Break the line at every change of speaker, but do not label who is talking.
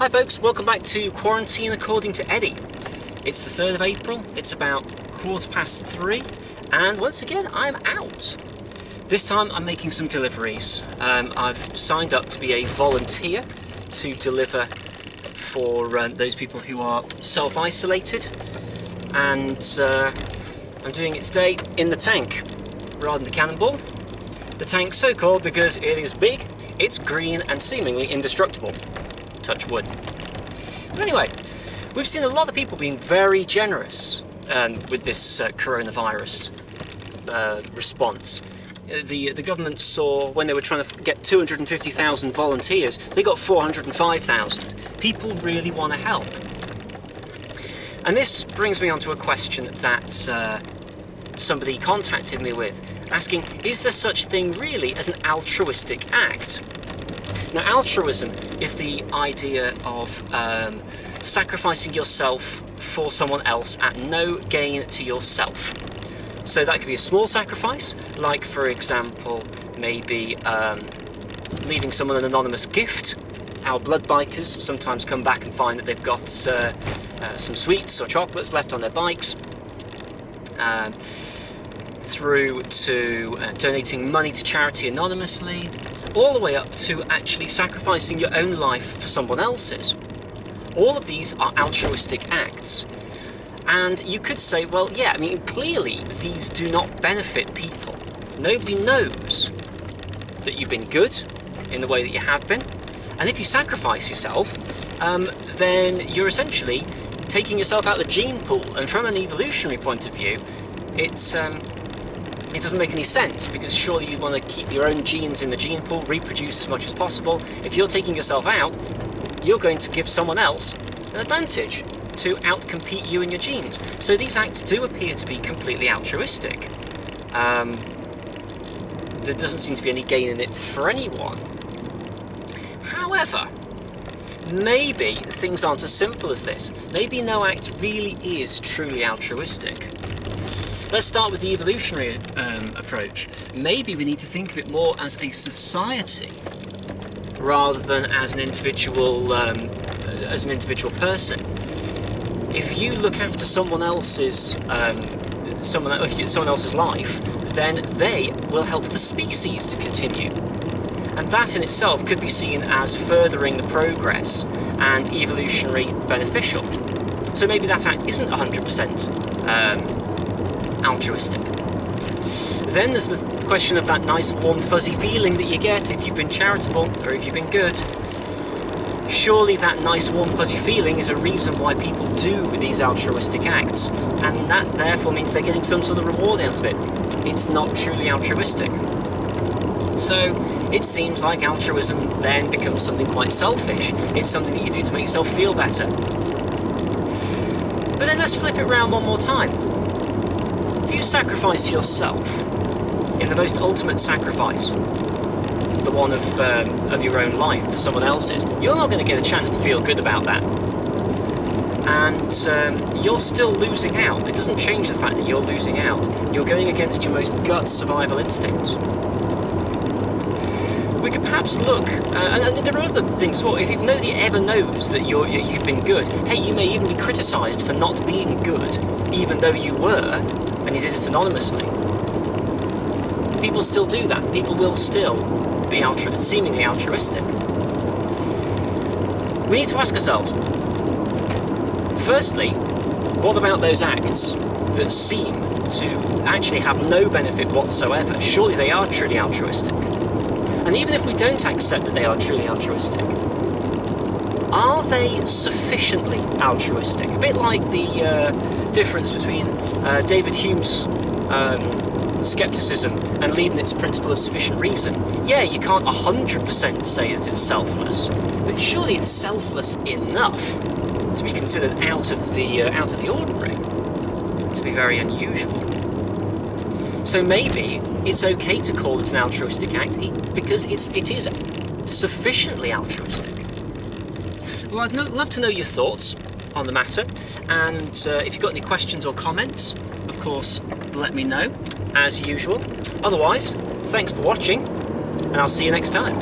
Hi folks, welcome back to Quarantine According to Eddie. It's the 3rd of April, it's about 3:15, and once again I'm out. This time I'm making some deliveries. I've signed up to be a volunteer to deliver for those people who are self-isolated, and I'm doing it today in the tank rather than the cannonball. The tank's so called because it is big, it's green and seemingly indestructible. Touch wood. But anyway, we've seen a lot of people being very generous with this coronavirus response. The government saw, when they were trying to get 250,000 volunteers, they got 405,000. People really want to help. And this brings me on to a question that somebody contacted me with, asking, is there such thing really as an altruistic act? Now, altruism is the idea of sacrificing yourself for someone else at no gain to yourself. So that could be a small sacrifice, like, for example, maybe leaving someone an anonymous gift. Our blood bikers sometimes come back and find that they've got some sweets or chocolates left on their bikes, through to donating money to charity anonymously, all the way up to actually sacrificing your own life for someone else's. All of these are altruistic acts. And you could say, well, yeah, I mean, clearly these do not benefit people. Nobody knows that you've been good in the way that you have been. And if you sacrifice yourself, then you're essentially taking yourself out of the gene pool. And from an evolutionary point of view, it doesn't make any sense, because surely you want to keep your own genes in the gene pool, reproduce as much as possible. If you're taking yourself out, you're going to give someone else an advantage to outcompete you and your genes. So these acts do appear to be completely altruistic. There doesn't seem to be any gain in it for anyone. However, maybe things aren't as simple as this. Maybe no act really is truly altruistic. Let's start with the evolutionary approach. Maybe we need to think of it more as a society rather than as an individual person. If you look after someone else's life, then they will help the species to continue, and that in itself could be seen as furthering the progress and evolutionary beneficial. So maybe that act isn't 100% altruistic. Then there's the question of that nice warm fuzzy feeling that you get if you've been charitable or if you've been good. Surely that nice warm fuzzy feeling is a reason why people do these altruistic acts, and that therefore means they're getting some sort of reward out of it. It's not truly altruistic. So it seems like altruism then becomes something quite selfish. It's something that you do to make yourself feel better. But then let's flip it around one more time. If you sacrifice yourself in the most ultimate sacrifice, the one of your own life for someone else's, you're not going to get a chance to feel good about that. And you're still losing out. It doesn't change the fact that you're losing out. You're going against your most gut survival instincts. We could perhaps look, and there are other things as well. If nobody ever knows that you've been good, hey, you may even be criticised for not being good, even though you were, and you did it anonymously. People still do that. People will still be seemingly altruistic. We need to ask ourselves, firstly, what about those acts that seem to actually have no benefit whatsoever? Surely they are truly altruistic. And even if we don't accept that they are truly altruistic, are they sufficiently altruistic? A bit like the difference between David Hume's skepticism and Leibniz's principle of sufficient reason. Yeah, you can't 100% say that it's selfless, but surely it's selfless enough to be considered out of the ordinary, to be very unusual. So maybe it's okay to call it an altruistic act because it is sufficiently altruistic. Well, I'd love to know your thoughts on the matter, and if you've got any questions or comments, of course, let me know, as usual. Otherwise, thanks for watching, and I'll see you next time.